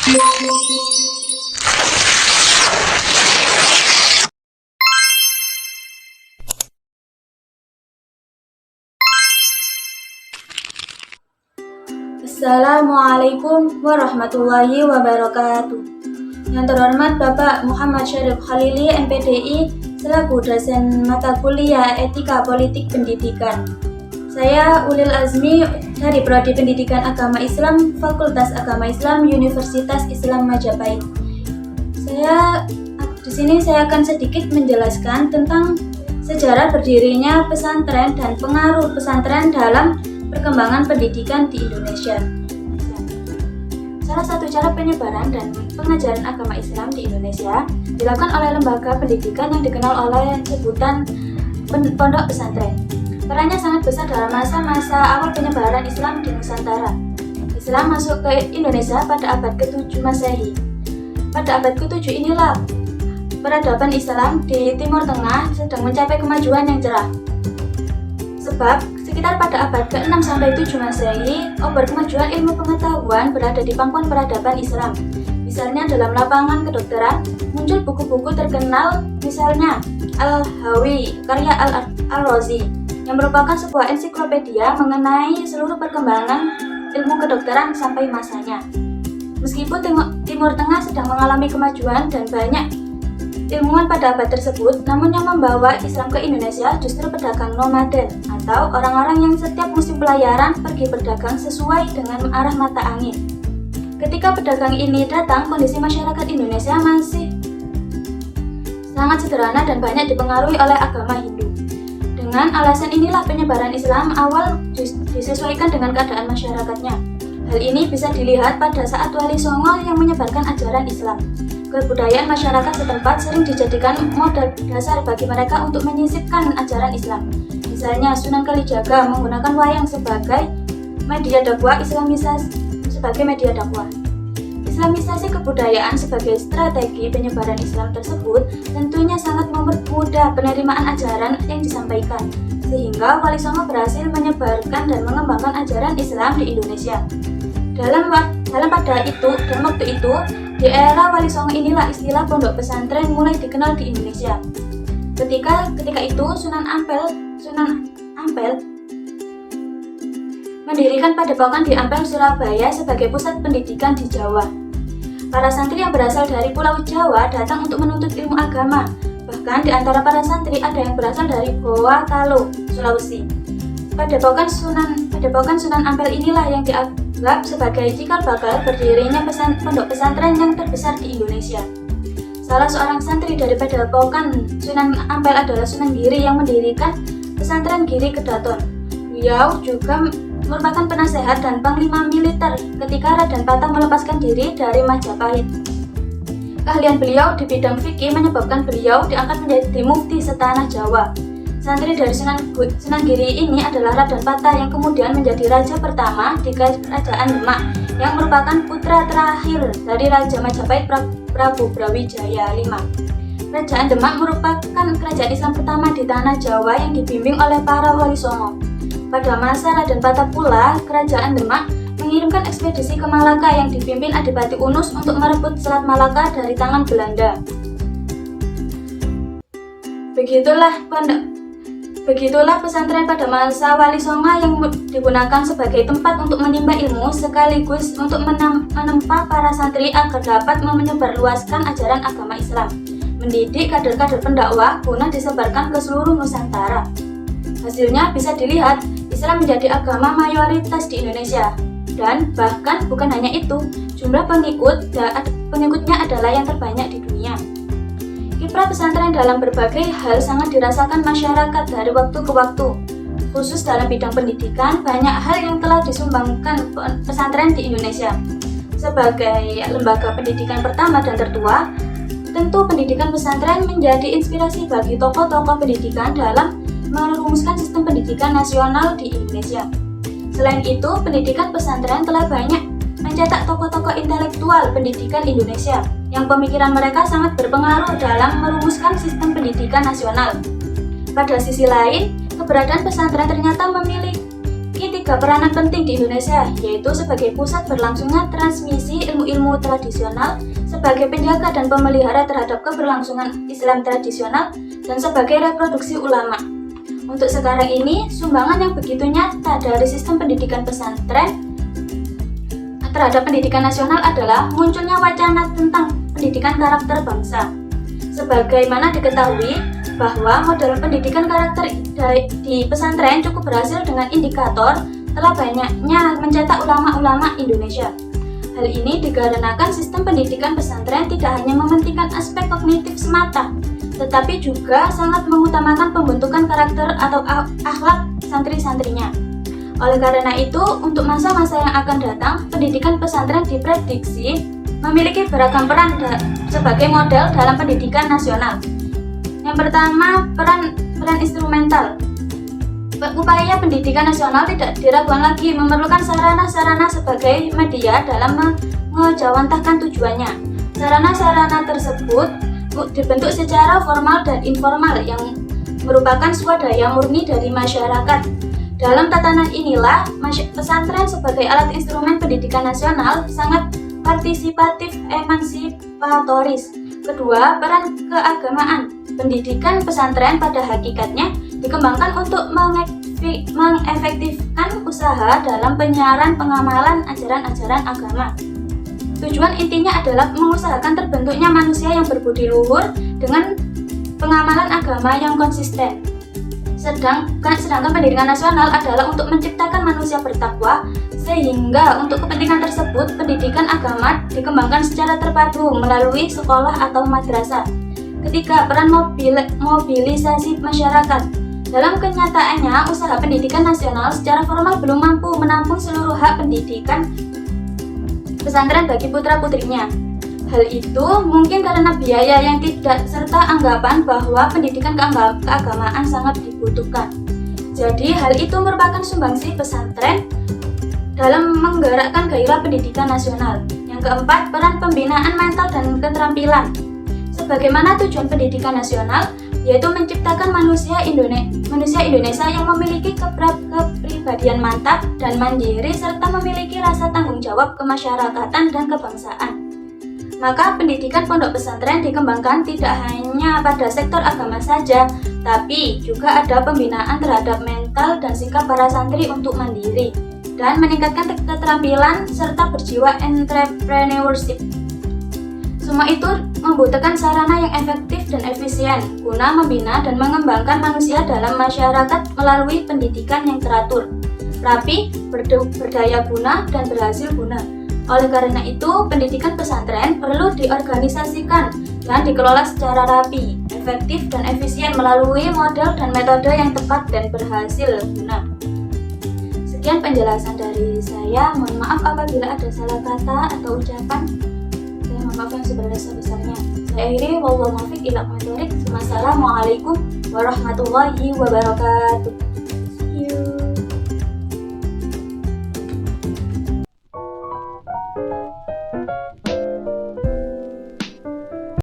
Assalamualaikum warahmatullahi wabarakatuh. Yang terhormat Bapak Muhammad Syarif Khalili, MPDI, selaku dosen mata kuliah Etika Politik Pendidikan. Saya Ulil Azmi dari Prodi Pendidikan Agama Islam, Fakultas Agama Islam, Universitas Islam Majapahit. Di sini saya akan sedikit menjelaskan tentang sejarah berdirinya pesantren dan pengaruh pesantren dalam perkembangan pendidikan di Indonesia. Salah satu cara penyebaran dan pengajaran agama Islam di Indonesia dilakukan oleh lembaga pendidikan yang dikenal oleh sebutan pondok pesantren. Perannya sangat besar dalam masa-masa awal penyebaran Islam di Nusantara. Islam masuk ke Indonesia pada abad ke-7 Masehi. Pada abad ke-7 inilah peradaban Islam di Timur Tengah sedang mencapai kemajuan yang cerah. Sebab sekitar pada abad ke-6 sampai 7 Masehi, obat kemajuan ilmu pengetahuan berada di pangkuan peradaban Islam. Misalnya dalam lapangan kedokteran, muncul buku-buku terkenal, misalnya Al-Hawi, karya Al-Razi, yang merupakan sebuah ensiklopedia mengenai seluruh perkembangan ilmu kedokteran sampai masanya. Meskipun Timur Tengah sedang mengalami kemajuan dan banyak ilmuwan pada abad tersebut, namun yang membawa Islam ke Indonesia justru pedagang nomaden atau orang-orang yang setiap musim pelayaran pergi berdagang sesuai dengan arah mata angin. Ketika pedagang ini datang, kondisi masyarakat Indonesia masih sangat sederhana dan banyak dipengaruhi oleh agama Hindu. Dengan alasan inilah penyebaran Islam awal disesuaikan dengan keadaan masyarakatnya. Hal ini bisa dilihat pada saat Wali Songo yang menyebarkan ajaran Islam. Kebudayaan masyarakat setempat sering dijadikan modal dasar bagi mereka untuk menyisipkan ajaran Islam. Misalnya Sunan Kalijaga menggunakan wayang sebagai media dakwah, Islamisasi sebagai media dakwah. Islamisasi kebudayaan sebagai strategi penyebaran Islam tersebut tentunya sangat mempermudah penerimaan ajaran yang disampaikan, sehingga Wali Songo berhasil menyebarkan dan mengembangkan ajaran Islam di Indonesia. Dalam waktu itu, di era Wali Songo inilah istilah pondok pesantren mulai dikenal di Indonesia. Ketika itu Sunan Ampel mendirikan padepokan di Ampel, Surabaya sebagai pusat pendidikan di Jawa. Para santri yang berasal dari Pulau Jawa datang untuk menuntut ilmu agama. Bahkan di antara para santri ada yang berasal dari Goa Talo, Sulawesi. Padepokan Sunan Ampel inilah yang dianggap sebagai cikal bakal berdirinya pondok pesantren yang terbesar di Indonesia. Salah seorang santri dari padepokan Sunan Ampel adalah Sunan Giri yang mendirikan pesantren Giri Kedaton. Beliau juga merupakan penasehat dan panglima militer ketika Raden Patah melepaskan diri dari Majapahit. Keahlian beliau di bidang fikih menyebabkan beliau diangkat menjadi mufti setanah Jawa. Santri dari Sunan Giri ini adalah Raden Patah yang kemudian menjadi raja pertama di Kerajaan Demak, yang merupakan putra terakhir dari Raja Majapahit Prabu Brawijaya V. Kerajaan Demak merupakan kerajaan Islam pertama di tanah Jawa yang dibimbing oleh para Wali Songo. Pada masa Raden Patah pula, Kerajaan Demak mengirimkan ekspedisi ke Malaka yang dipimpin Adipati Unus untuk merebut Selat Malaka dari tangan Belanda. Begitulah pesantren pada masa Wali Songo yang digunakan sebagai tempat untuk menimba ilmu sekaligus untuk menempa para santri agar dapat menyebarluaskan ajaran agama Islam, mendidik kader-kader pendakwah guna disebarkan ke seluruh Nusantara. Hasilnya bisa dilihat, Islam menjadi agama mayoritas di Indonesia, dan bahkan bukan hanya itu, jumlah pengikutnya adalah yang terbanyak di dunia. Kiprah pesantren dalam berbagai hal sangat dirasakan masyarakat dari waktu ke waktu. Khusus dalam bidang pendidikan, banyak hal yang telah disumbangkan pesantren di Indonesia. Sebagai lembaga pendidikan pertama dan tertua, tentu pendidikan pesantren menjadi inspirasi bagi tokoh-tokoh pendidikan dalam merumuskan sistem pendidikan nasional di Indonesia. Selain itu, pendidikan pesantren telah banyak mencetak tokoh-tokoh intelektual pendidikan Indonesia yang pemikiran mereka sangat berpengaruh dalam merumuskan sistem pendidikan nasional. Pada sisi lain, keberadaan pesantren ternyata memiliki tiga peranan penting di Indonesia, yaitu sebagai pusat berlangsungnya transmisi ilmu-ilmu tradisional, sebagai penjaga dan pemelihara terhadap keberlangsungan Islam tradisional, dan sebagai reproduksi ulama. Untuk sekarang ini, sumbangan yang begitu nyata dari sistem pendidikan pesantren terhadap pendidikan nasional adalah munculnya wacana tentang pendidikan karakter bangsa. Sebagaimana diketahui bahwa model pendidikan karakter di pesantren cukup berhasil dengan indikator telah banyaknya mencetak ulama-ulama Indonesia. Hal ini dikarenakan sistem pendidikan pesantren tidak hanya mementingkan aspek kognitif semata, tetapi juga sangat mengutamakan pembentukan karakter atau akhlak santri-santrinya. Oleh karena itu, untuk masa-masa yang akan datang, pendidikan pesantren diprediksi memiliki beragam peran sebagai model dalam pendidikan nasional. Yang pertama, peran instrumental. Upaya pendidikan nasional tidak diragukan lagi memerlukan sarana-sarana sebagai media dalam mengejawantahkan tujuannya. Sarana-sarana tersebut dibentuk secara formal dan informal yang merupakan swadaya murni dari masyarakat. Dalam tatanan inilah, pesantren sebagai alat instrumen pendidikan nasional sangat partisipatif emansipatoris. Kedua, peran keagamaan. Pendidikan pesantren pada hakikatnya dikembangkan untuk mengefektifkan usaha dalam penyiaran pengamalan ajaran-ajaran agama. Tujuan intinya adalah mengusahakan terbentuknya manusia yang berbudi luhur dengan pengamalan agama yang konsisten. Sedangkan pendidikan nasional adalah untuk menciptakan manusia bertakwa, sehingga untuk kepentingan tersebut pendidikan agama dikembangkan secara terpadu melalui sekolah atau madrasah. Ketiga, peran mobilisasi masyarakat. Dalam kenyataannya, usaha pendidikan nasional secara formal belum mampu menampung seluruh hak pendidikan pesantren bagi putra-putrinya. Hal itu mungkin karena biaya yang tidak serta anggapan bahwa pendidikan keagamaan sangat dibutuhkan. Jadi hal itu merupakan sumbangsi pesantren dalam menggerakkan gairah pendidikan nasional. Yang keempat, peran pembinaan mental dan keterampilan. Sebagaimana tujuan pendidikan nasional, yaitu menciptakan manusia Indonesia yang memiliki kepribadian mantap dan mandiri serta memiliki rasa tanggung jawab kemasyarakatan dan kebangsaan. Maka pendidikan pondok pesantren dikembangkan tidak hanya pada sektor agama saja, tapi juga ada pembinaan terhadap mental dan sikap para santri untuk mandiri dan meningkatkan keterampilan serta berjiwa entrepreneurship. Semua itu membutuhkan sarana yang efektif dan efisien guna membina dan mengembangkan manusia dalam masyarakat melalui pendidikan yang teratur, rapi, berdaya guna, dan berhasil guna. Oleh karena itu, pendidikan pesantren perlu diorganisasikan dan dikelola secara rapi, efektif, dan efisien melalui model dan metode yang tepat dan berhasil guna. Sekian penjelasan dari saya. Mohon maaf apabila ada salah kata atau ucapan. Saya mohon maaf yang sebesar-besarnya. Saya akhiri, wallahu muwaffiq ila aqwamit thoriq. Wassalamualaikum warahmatullahi wabarakatuh.